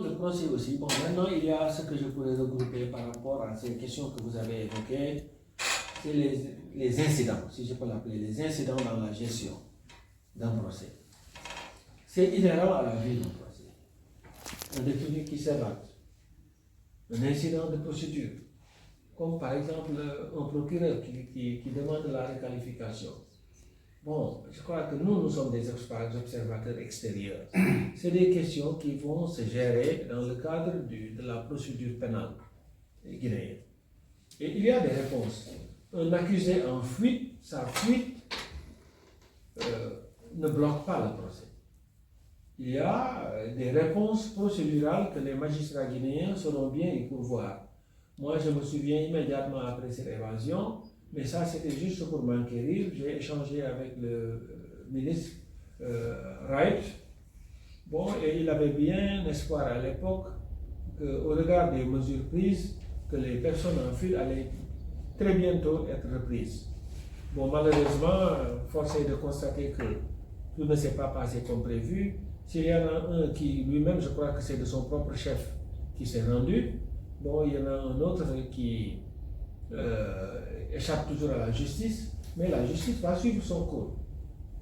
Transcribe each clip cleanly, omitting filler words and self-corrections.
Le procès aussi. Bon, maintenant, il y a ce que je pourrais regrouper par rapport à ces questions que vous avez évoquées. C'est les incidents, si je peux l'appeler, les incidents dans la gestion d'un procès. C'est inhérent à la vie d'un procès. Un détenu qui s'évade, un incident de procédure, comme par exemple un procureur qui demande la requalification. Bon, je crois que nous sommes des observateurs extérieurs. C'est des questions qui vont se gérer dans le cadre de la procédure pénale guinéenne. Et il y a des réponses. Un accusé en fuite, sa fuite ne bloque pas le procès. Il y a des réponses procédurales que les magistrats guinéens sauront bien y pourvoir. Moi, je me souviens immédiatement après cette évasion, mais ça c'était juste pour m'enquérir. J'ai échangé avec le ministre Wright. Bon, et il avait bien espoir à l'époque qu'au regard des mesures prises, que les personnes en fuite allaient très bientôt être reprises. Bon, malheureusement, force est de constater que tout ne s'est pas passé comme prévu. S'il y en a un qui lui-même, je crois que c'est de son propre chef qui s'est rendu, bon, il y en a un autre qui échappe toujours à la justice, mais la justice va suivre son cours.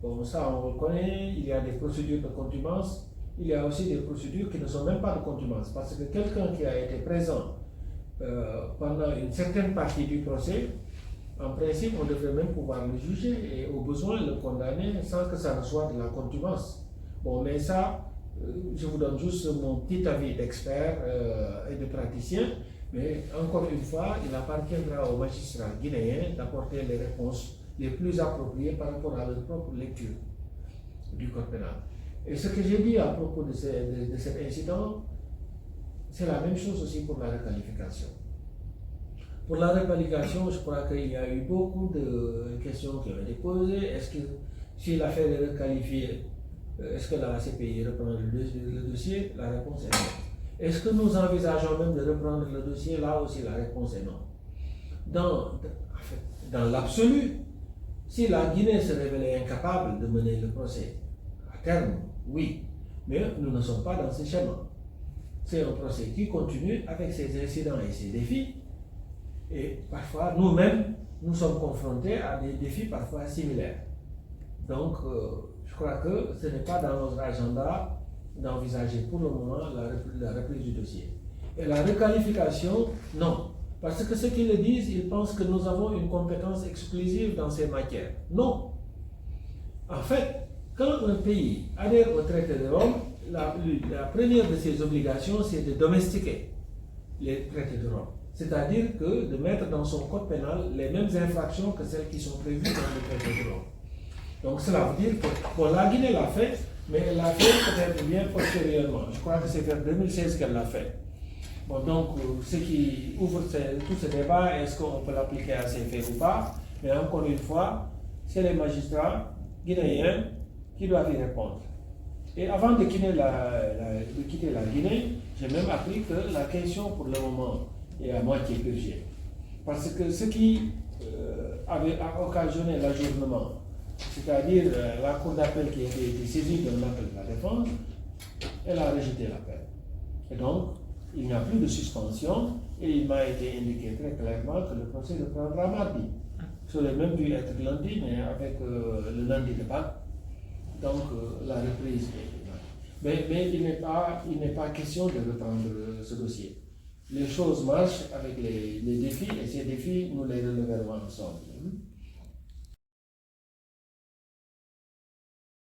Bon, ça on le connaît, il y a des procédures de contumace, il y a aussi des procédures qui ne sont même pas de contumace, parce que quelqu'un qui a été présent pendant une certaine partie du procès, en principe, on devrait même pouvoir le juger et au besoin le condamner sans que ça ne soit de la contumace. Bon, mais ça, je vous donne juste mon petit avis d'expert et de praticien, mais encore une fois, il appartiendra aux magistrats guinéens d'apporter les réponses les plus appropriées par rapport à leur propre lecture du code pénal. Et ce que j'ai dit à propos de cet incident, c'est la même chose aussi pour la requalification. Pour la requalification, je crois qu'il y a eu beaucoup de questions qui ont été posées. Est-ce que si l'affaire est requalifiée, est-ce que la CPI reprend le dossier? La réponse est non. Est-ce que nous envisageons même de reprendre le dossier? Là aussi, la réponse est non. Dans l'absolu, si la Guinée se révélait incapable de mener le procès à terme, oui. Mais nous ne sommes pas dans ce schéma. C'est un procès qui continue avec ses incidents et ses défis. Et parfois, nous-mêmes, nous sommes confrontés à des défis parfois similaires. Donc, je crois que ce n'est pas dans notre agenda d'envisager pour le moment la reprise du dossier. Et la requalification, non. Parce que ceux qui le disent, ils pensent que nous avons une compétence exclusive dans ces matières. Non. En fait, quand un pays adhère au traité de Rome, la première de ses obligations, c'est de domestiquer les traités de Rome. C'est-à-dire que de mettre dans son code pénal les mêmes infractions que celles qui sont prévues dans le traité de Rome. Donc cela veut dire que la Guinée l'a fait, mais elle l'a fait peut-être bien postérieurement. Je crois que c'est vers 2016 qu'elle l'a fait. Bon, donc ce qui ouvre tout ce débat, est-ce qu'on peut l'appliquer à ces faits ou pas? Mais encore une fois, c'est les magistrats guinéens qui doivent y répondre. Et avant de quitter la Guinée, j'ai même appris que la question pour le moment est à moitié purgée. Parce que ce qui avait occasionné l'ajournement, c'est-à-dire la cour d'appel qui a été saisie d'un appel de la défense, elle a rejeté l'appel. Et donc, il n'y a plus de suspension et il m'a été indiqué très clairement que le procès reprendra mardi. Ça aurait même dû être lundi, mais avec le lundi de Pâques, donc la reprise est là. Mais il n'est pas question de reprendre ce dossier. Les choses marchent avec les défis et ces défis, nous les releverons ensemble.